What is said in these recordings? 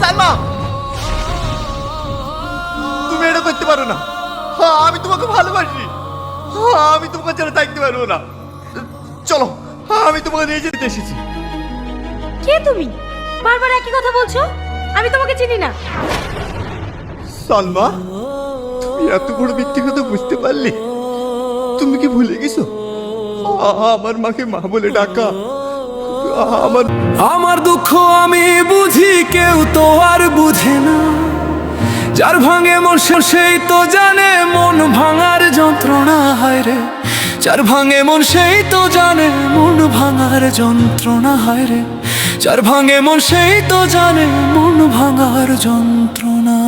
সালমা, তুমি এটা করতে পারো না। আমি তোমাকে ভালোবাসি, আমি তোমাকে ছাড়া থাকতে পারবো না। চলো, আমি তোমাকে নিয়ে যেতে এসেছি। কে তুমি? বারবার একই কথা বলছো, আমি তোমাকে চিনি না। সালমা, তুমি এত বড় মিথ্যে কথা বুঝতে পারলে? তুমি কি ভুলে গেছো আমার মাকে মা বলে ডাকা? আমার দুঃখ আমি বুঝি, কেউ তো আর বুঝে না। যার ভাঙে মন সেই তো জানে মন ভাঙার যন্ত্রণা, হায় রে। যার ভাঙে মন সেই তো জানে মন ভাঙার যন্ত্রণা, হায় রে। যার ভাঙে মন সেই তো জানে মন ভাঙার যন্ত্রণা।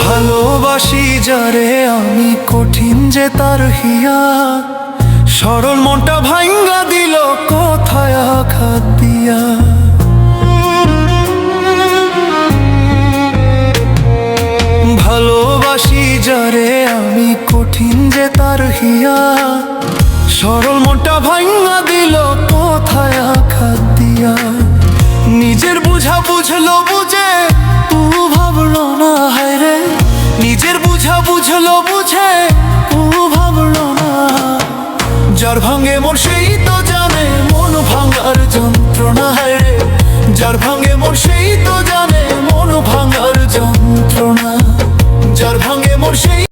ভালোবাসি যারে আমি, কঠিন যে তার হিয়া। সরল মনটা ভাঙ্গা দিল কথায় আঘাত দিয়া। ভালোবাসি যারে আমি, কঠিন যে তার হিয়া। সরল মনটা ভাঙ্গা দিল কথায় আঘাত দিয়া। নিজের বুঝা বুঝলো বুঝে তু ভাবলো না, হায় রে। নিজের বুঝা বুঝলো বুঝে তু ভাবলো না। যার ভাঙে মন সেই তো জানে মন ভাঙার যন্ত্রণা, হায় রে। যার ভাঙে মন সেই তো জানে মন ভাঙার যন্ত্রণা। যার ভাঙে মন সেই